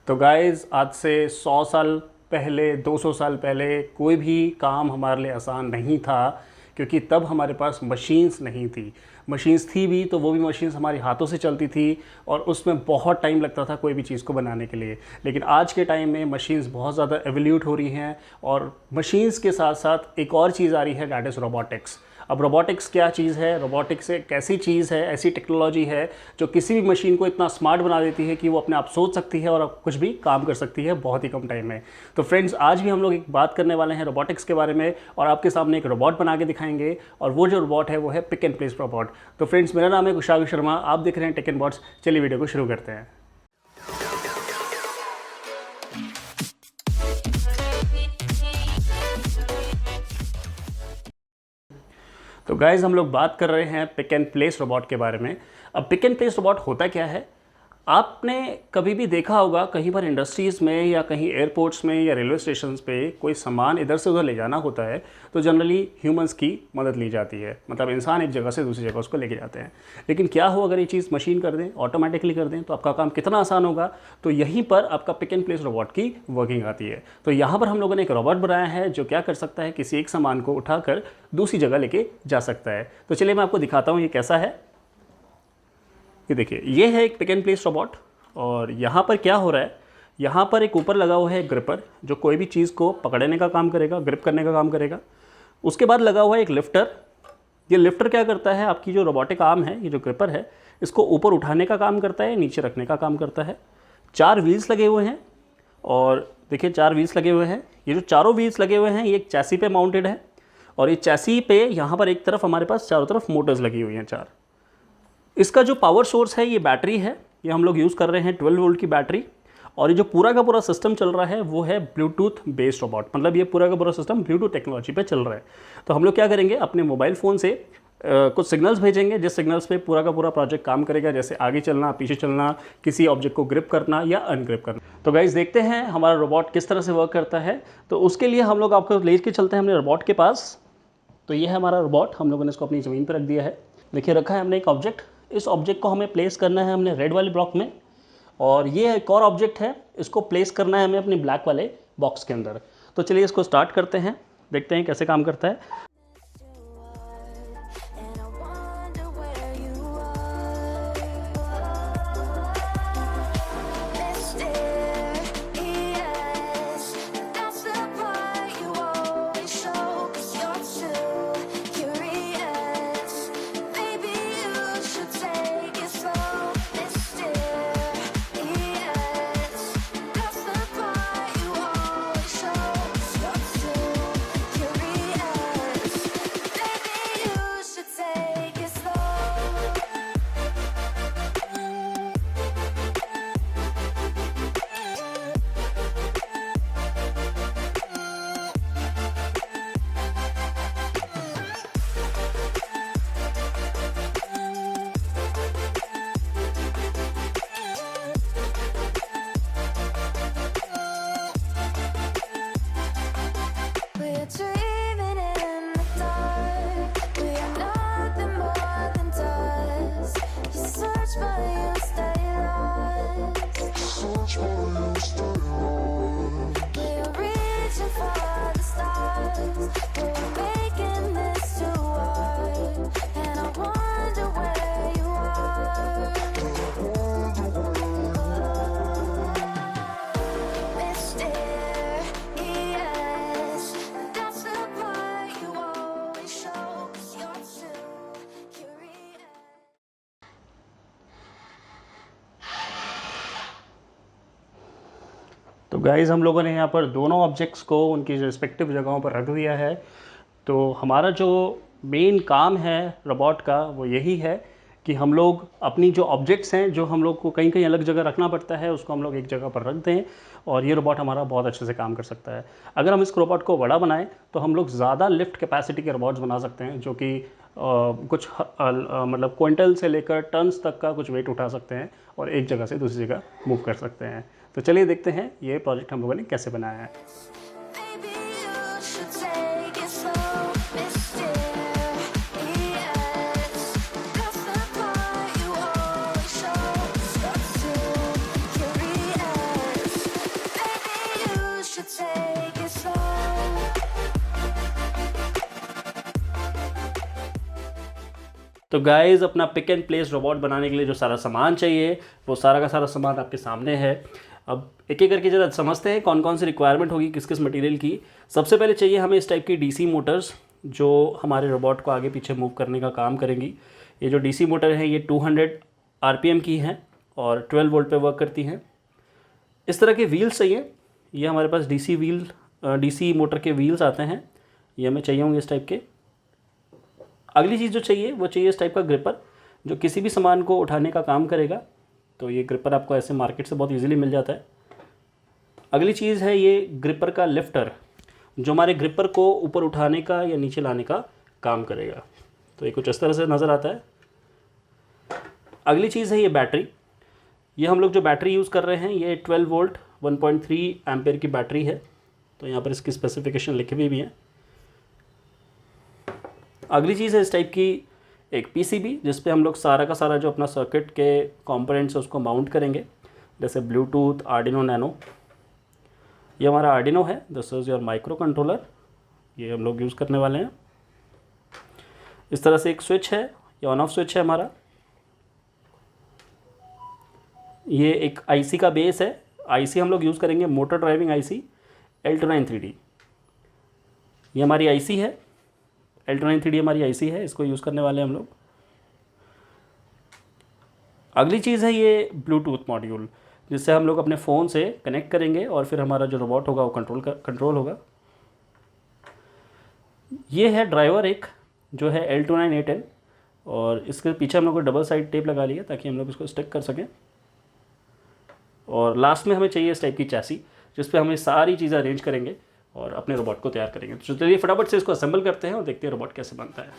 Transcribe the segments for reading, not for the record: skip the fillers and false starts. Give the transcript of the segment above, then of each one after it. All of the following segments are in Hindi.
तो गाइज़ आज से 100 साल पहले 200 साल पहले कोई भी काम हमारे लिए आसान नहीं था, क्योंकि तब हमारे पास मशीन्स नहीं थी। मशीन्स थी भी तो वो भी मशीन्स हमारे हाथों से चलती थी और उसमें बहुत टाइम लगता था कोई भी चीज़ को बनाने के लिए। लेकिन आज के टाइम में मशीन्स बहुत ज़्यादा एवोल्यूट हो रही हैं और मशीन्स के साथ साथ एक और चीज़ आ रही है, दैट इज़ रोबोटिक्स। अब रोबोटिक्स क्या चीज़ है? रोबोटिक्स एक ऐसी चीज़ है, ऐसी टेक्नोलॉजी है जो किसी भी मशीन को इतना स्मार्ट बना देती है कि वो अपने आप सोच सकती है और कुछ भी काम कर सकती है बहुत ही कम टाइम में। तो फ्रेंड्स, आज भी हम लोग एक बात करने वाले हैं रोबोटिक्स के बारे में और आपके सामने एक रोबोट बना के दिखाएंगे और वो जो रोबोट है वो है पिक एंड प्लेस रोबोट। तो फ्रेंड्स, मेरा नाम है कुशाग शर्मा, आप देख रहे हैं टेक एंड बॉट्स। चलिए वीडियो को शुरू करते हैं। तो गाइज़, हम लोग बात कर रहे हैं पिक एंड प्लेस रोबोट के बारे में। अब पिक एंड प्लेस रोबोट होता क्या है? आपने कभी भी देखा होगा कहीं पर इंडस्ट्रीज़ में या कहीं एयरपोर्ट्स में या रेलवे स्टेशंस पे कोई सामान इधर से उधर ले जाना होता है तो जनरली ह्यूमंस की मदद ली जाती है, मतलब इंसान एक जगह से दूसरी जगह उसको लेके जाते हैं। लेकिन क्या हो अगर ये चीज़ मशीन कर दें, ऑटोमेटिकली कर दें, तो आपका काम कितना आसान होगा। तो यहीं पर आपका पिक एंड प्लेस रोबोट की वर्किंग आती है। तो यहाँ पर हम लोगों ने एक रोबोट बनाया है जो क्या कर सकता है, किसी एक सामान को उठाकर दूसरी जगह लेके जा सकता है। तो चलिए मैं आपको दिखाता हूँ ये कैसा है। ये देखिए, ये है एक पिक एंड प्लेस रोबोट और यहाँ पर क्या हो रहा है, यहाँ पर एक ऊपर लगा हुआ है ग्रिपर जो कोई भी चीज़ को पकड़ने का काम करेगा, ग्रिप करने का काम करेगा। उसके बाद लगा हुआ है एक लिफ्टर। ये लिफ्टर क्या करता है, आपकी जो रोबोटिक आर्म है, ये जो ग्रिपर है, इसको ऊपर उठाने का काम करता है, नीचे रखने का काम करता है। 4 व्हील्स लगे हुए हैं और देखिए 4 व्हील्स लगे हुए हैं। ये जो चारों व्हील्स लगे हुए हैं ये एक चैसी पे माउंटेड है और ये चैसी पे यहाँ पर एक तरफ हमारे पास चारों तरफ मोटर्स लगी हुई हैं 4। इसका जो पावर सोर्स है ये बैटरी है, ये हम लोग यूज़ कर रहे हैं 12 वोल्ट की बैटरी। और ये जो पूरा का पूरा सिस्टम चल रहा है वो है ब्लूटूथ बेस्ड रोबोट, मतलब ये पूरा का पूरा सिस्टम ब्लूटूथ टेक्नोलॉजी पे चल रहा है। तो हम लोग क्या करेंगे, अपने मोबाइल फ़ोन से कुछ सिग्नल्स भेजेंगे जिस सिग्नल्स पे पूरा का पूरा प्रोजेक्ट काम करेगा, जैसे आगे चलना, पीछे चलना, किसी ऑब्जेक्ट को ग्रिप करना या अनग्रिप करना। तो गाइज देखते हैं हमारा रोबोट किस तरह से वर्क करता है। तो उसके लिए हम लोग आपको ले के चलते हैं अपने रोबोट के पास। तो ये है हमारा रोबोट, हम लोगों ने इसको अपनी ज़मीन पर रख दिया है। देखिए रखा है हमने एक ऑब्जेक्ट, इस ऑब्जेक्ट को हमें प्लेस करना है हमने रेड वाले ब्लॉक में, और ये एक और ऑब्जेक्ट है, इसको प्लेस करना है हमें अपने ब्लैक वाले बॉक्स के अंदर। तो चलिए इसको स्टार्ट करते हैं, देखते हैं कैसे काम करता है। तो गाइज़, हम लोगों ने यहाँ पर दोनों ऑब्जेक्ट्स को उनकी रिस्पेक्टिव जगहों पर रख दिया है। तो हमारा जो मेन काम है रोबोट का वो यही है कि हम लोग अपनी जो ऑब्जेक्ट्स हैं जो हम लोग को कहीं कहीं अलग जगह रखना पड़ता है, उसको हम लोग एक जगह पर रख दें और ये रोबोट हमारा बहुत अच्छे से काम कर सकता है। अगर हम इस रोबोट को बड़ा बनाएं तो हम लोग ज़्यादा लिफ्ट कैपेसिटी के रोबोट्स बना सकते हैं, जो कि कुछ मतलब क्विंटल से लेकर टन्स तक का कुछ वेट उठा सकते हैं और एक जगह से दूसरी जगह मूव कर सकते हैं। तो चलिए देखते हैं ये प्रोजेक्ट हम लोगों ने कैसे बनाया है। तो गाइस अपना पिक एंड प्लेस रोबोट बनाने के लिए जो सारा सामान चाहिए वो सारा का सारा सामान आपके सामने है। अब एक एक करके जरा समझते हैं कौन कौन सी रिक्वायरमेंट होगी किस किस मटेरियल की। सबसे पहले चाहिए हमें इस टाइप की डीसी मोटर्स जो हमारे रोबोट को आगे पीछे मूव करने का काम करेंगी। ये जो डीसी मोटर है ये 200 आरपीएम की हैं और 12 वोल्ट पे वर्क करती हैं। इस तरह के व्हील्स चाहिए, ये हमारे पास डीसी मोटर के व्हील्स आते हैं, ये हमें चाहिए होंगे इस टाइप के। अगली चीज़ जो चाहिए वो चाहिए इस टाइप का ग्रिपर जो किसी भी सामान को उठाने का काम करेगा। तो ये ग्रिपर आपको ऐसे मार्केट से बहुत इजीली मिल जाता है। अगली चीज़ है ये ग्रिपर का लिफ्टर जो हमारे ग्रिपर को ऊपर उठाने का या नीचे लाने का काम करेगा। तो ये कुछ इस तरह से नज़र आता है। अगली चीज़ है ये बैटरी। ये हम लोग जो बैटरी यूज़ कर रहे हैं ये 12 वोल्ट 1.3 एम्पेयर की बैटरी है। तो यहाँ पर इसकी स्पेसिफिकेशन लिखे हुए भी हैं। अगली चीज़ है इस टाइप की एक पीसीबी जिस पे हम लोग सारा का सारा जो अपना सर्किट के कंपोनेंट्स है उसको माउंट करेंगे, जैसे ब्लूटूथ, आर्डिनो नैनो। ये हमारा आर्डिनो है, this is your micro controller, ये हम लोग यूज़ करने वाले हैं। इस तरह से एक स्विच है, ये ऑन ऑफ स्विच है हमारा। ये एक आईसी का बेस है, आईसी हम लोग यूज़ करेंगे मोटर ड्राइविंग आईसी L293D। ये हमारी आईसी है, L293D हमारी आईसी है, इसको यूज़ करने वाले हैं हम लोग। अगली चीज़ है ये ब्लूटूथ मॉड्यूल जिससे हम लोग अपने फ़ोन से कनेक्ट करेंगे और फिर हमारा जो रोबोट होगा वो कंट्रोल होगा। ये है ड्राइवर एक जो है L298N और इसके पीछे हम लोग को डबल साइड टेप लगा लिया ताकि हम लोग इसको स्टिक कर सकें। और लास्ट में हमें चाहिए इस टाइप की चैसी जिस पे हमें सारी चीज़ें अरेंज करेंगे और अपने रोबोट को तैयार करेंगे। तो चलिए फटाफट से इसको असेंबल करते हैं और देखते हैं रोबोट कैसे बनता है।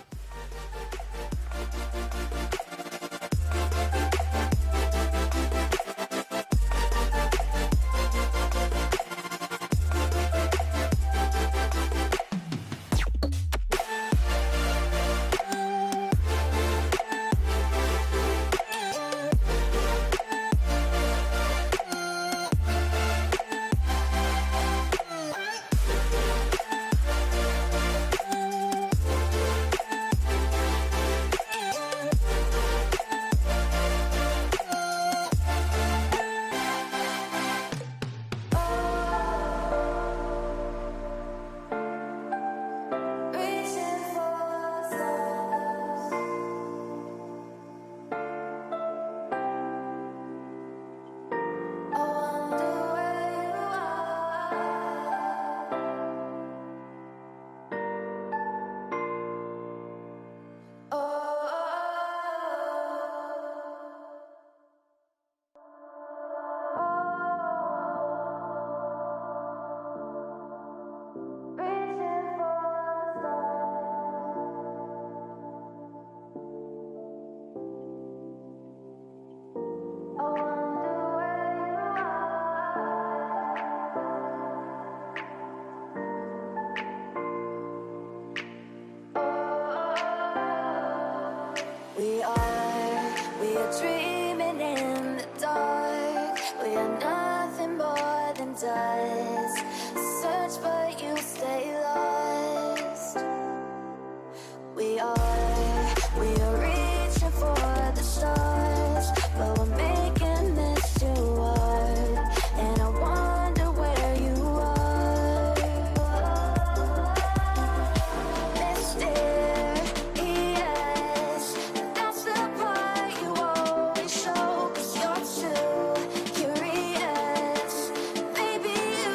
We are dreaming in the dark. We are nothing more than dust. Search but you stay lost. We are reaching for the stars, but we're making this too hard. And I wonder where you are. Mysterious, that's the part you always show. 'Cause you're too curious. Maybe you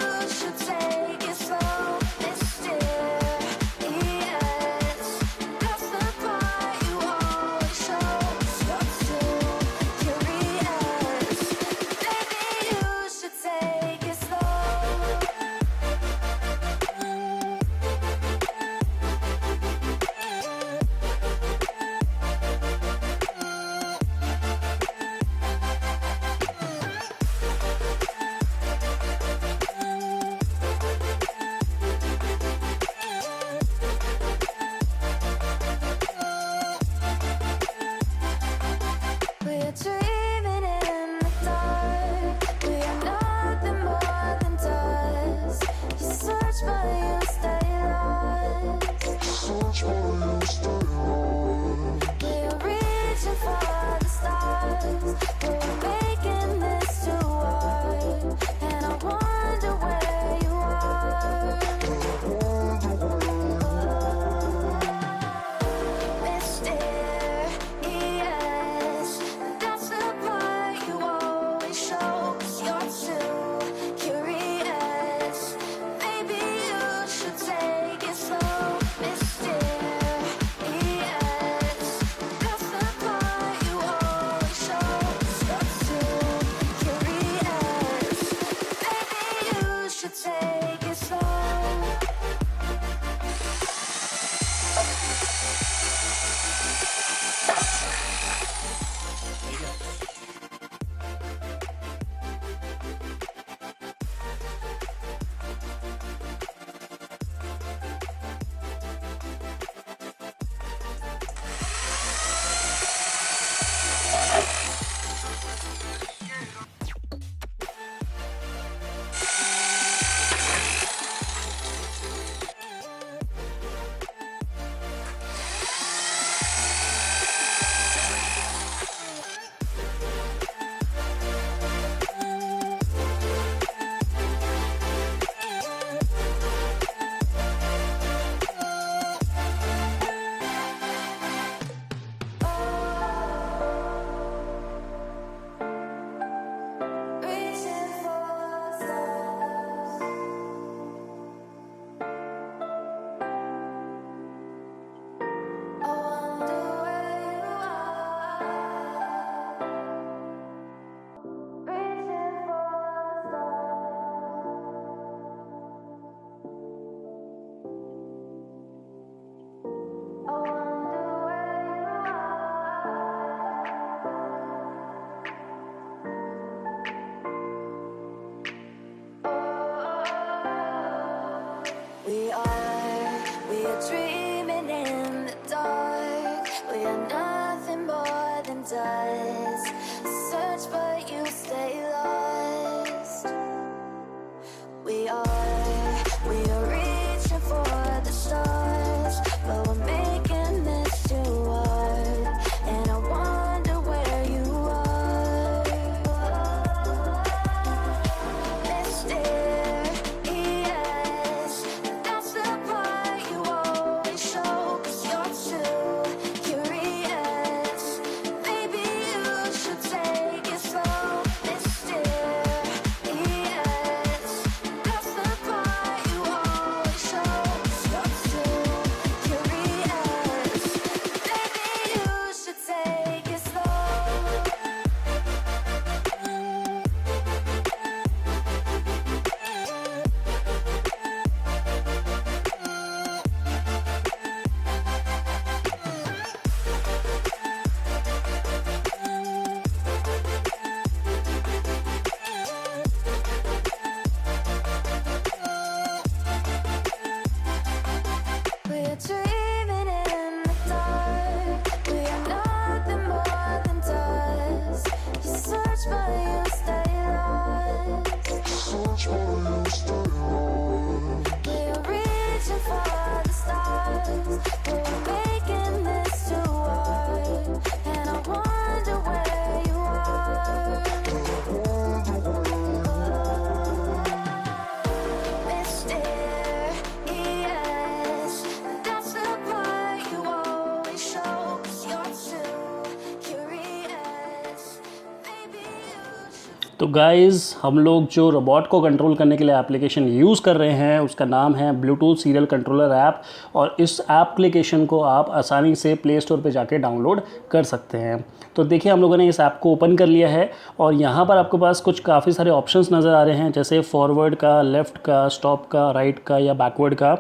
तो गाइज़ हम लोग जो रोबोट को कंट्रोल करने के लिए एप्लीकेशन यूज़ कर रहे हैं उसका नाम है ब्लूटूथ सीरियल कंट्रोलर ऐप, और इस एप्लीकेशन को आप आसानी से प्ले स्टोर पे जाके डाउनलोड कर सकते हैं। तो देखिए हम लोगों ने इस ऐप को ओपन कर लिया है और यहाँ पर आपके पास कुछ काफ़ी सारे ऑप्शंस नज़र आ रहे हैं, जैसे फॉरवर्ड का, लेफ़्ट का, स्टॉप का, राइट का या बैकवर्ड का।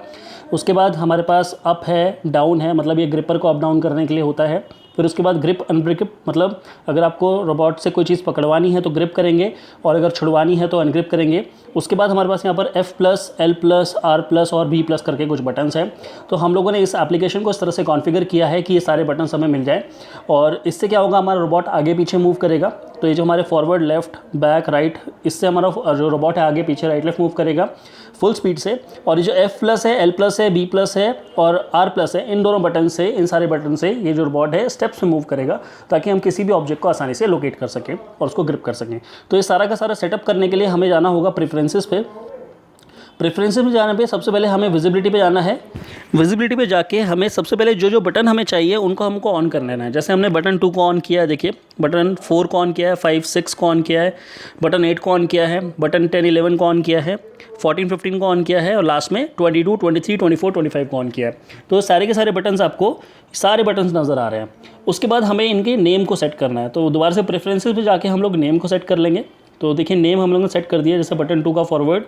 उसके बाद हमारे पास अप है, डाउन है, मतलब ये ग्रिपर को अप डाउन करने के लिए होता है। फिर उसके बाद ग्रिप अनग्रिप, मतलब अगर आपको रोबोट से कोई चीज़ पकड़वानी है तो ग्रिप करेंगे और अगर छुड़वानी है तो अनग्रिप करेंगे। उसके बाद हमारे पास यहाँ पर F+, L+, R+ और B+ करके कुछ बटन्स हैं। तो हम लोगों ने इस एप्लीकेशन को इस तरह से कॉन्फ़िगर किया है कि ये सारे बटन्स हमें मिल जाए, और इससे क्या होगा, हमारा रोबोट आगे पीछे मूव करेगा। तो ये जो हमारे फॉरवर्ड, लेफ़्ट, बैक, राइट, इससे हमारा जो रोबोट है आगे पीछे, राइट लेफ्ट मूव करेगा फुल स्पीड से। और ये जो F+ है, L+ है, B+ है और R+ है, इन दोनों बटन से, इन सारे बटन से ये जो रोबोट है स्टेप्स में मूव करेगा, ताकि हम किसी भी ऑब्जेक्ट को आसानी से लोकेट कर सकें और उसको ग्रिप कर सकें। तो ये सारा का सारा सेटअप करने के लिए हमें जाना होगा प्रेफरेंसेस पे। प्रेफरेंसेस में जाने पे सबसे पहले हमें विजिबिलिटी पे जाना है। विजिबिलिटी पे जाके हमें सबसे पहले जो जो बटन हमें चाहिए उनको हमको ऑन कर लेना है। जैसे हमने बटन 2 को ऑन किया है, देखिए बटन 4 को ऑन किया है, 5, 6 को ऑन किया है, बटन 8 को ऑन किया है, बटन 10, 11 को ऑन किया है, 14, 15 को ऑन किया है और लास्ट में 22, 23, 24, 25 को ऑन किया है। तो सारे के सारे बटन्स आपको सारे बटन्स नज़र आ रहे हैं। उसके बाद हमें इनके नेम को सेट करना है। तो दोबारा से प्रेफरेंसेस पे जाके हम लोग नेम को सेट कर लेंगे। तो देखिए नेम हम लोगों ने सेट कर दिया, जैसे बटन 2 का फॉरवर्ड,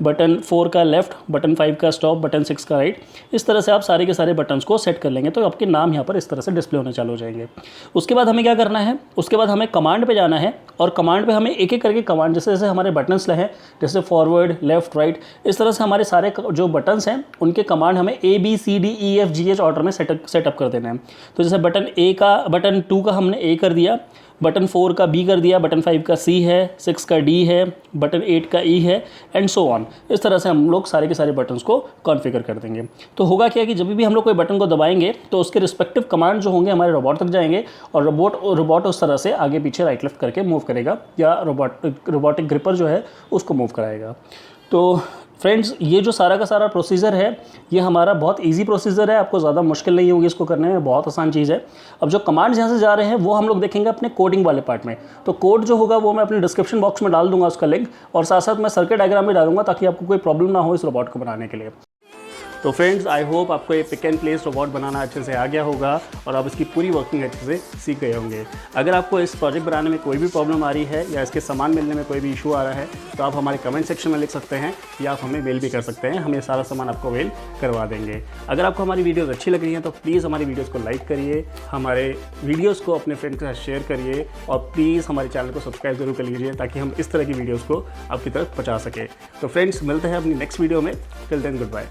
बटन 4 का लेफ़्ट, बटन 5 का स्टॉप, बटन 6 का राइट। इस तरह से आप सारे के सारे बटन्स को सेट कर लेंगे तो आपके नाम यहाँ पर इस तरह से डिस्प्ले होने चालू हो जाएंगे। उसके बाद हमें क्या करना है, उसके बाद हमें कमांड पे जाना है और कमांड पे हमें एक एक करके कमांड, जैसे जैसे हमारे बटन्स हैं, जैसे फॉरवर्ड, लेफ़्ट, राइट, इस तरह से हमारे सारे जो बटन्स हैं उनके कमांड हमें ABCDEFGH ऑर्डर में सेटअप कर देना है। तो जैसे बटन 2 का हमने A कर दिया, बटन 4 का B कर दिया, बटन 5 का C है, 6 का D है, बटन 8 का E है एंड सो ऑन। इस तरह से हम लोग सारे के सारे बटन्स को कॉन्फ़िगर कर देंगे। तो होगा क्या कि जब भी हम लोग कोई बटन को दबाएंगे तो उसके रिस्पेक्टिव कमांड जो होंगे हमारे रोबोट तक जाएंगे और रोबोट उस तरह से आगे पीछे, राइट लेफ्ट करके मूव करेगा या रोबोटिक ग्रिपर जो है उसको मूव कराएगा। तो फ्रेंड्स, ये जो सारा का सारा प्रोसीजर है ये हमारा बहुत इजी प्रोसीजर है, आपको ज़्यादा मुश्किल नहीं होगी इसको करने में, बहुत आसान चीज़ है। अब जो कमांड्स यहाँ से जा रहे हैं वो हम लोग देखेंगे अपने कोडिंग वाले पार्ट में। तो कोड जो होगा वो मैं अपने डिस्क्रिप्शन बॉक्स में डाल दूंगा उसका लिंक, और साथ साथ मैं सर्किट डायग्राम भी डालूंगा ताकि आपको कोई प्रॉब्लम ना हो इस रोबोट को बनाने के लिए। तो फ्रेंड्स, आई होप आपको ये पिक एंड प्लेस रोबोट बनाना अच्छे से आ गया होगा और आप इसकी पूरी वर्किंग अच्छे से सीख गए होंगे। अगर आपको इस प्रोजेक्ट बनाने में कोई भी प्रॉब्लम आ रही है या इसके सामान मिलने में कोई भी इशू आ रहा है तो आप हमारे कमेंट सेक्शन में लिख सकते हैं या आप हमें मेल भी कर सकते हैं, हम ये सारा सामान आपको मेल करवा देंगे। अगर आपको हमारी वीडियोज़ अच्छी लग रही हैं तो प्लीज़ हमारी वीडियोज़ को लाइक करिए, हमारे वीडियोज़ को अपने फ्रेंड के साथ शेयर करिए और प्लीज़ हमारे चैनल को सब्सक्राइब जरूर कर लीजिए ताकि हम इस तरह की वीडियोज़ को आपकी तरफ पहुँचा सकें। तो फ्रेंड्स, मिलते हैं अपनी नेक्स्ट वीडियो में। Till then, good bye.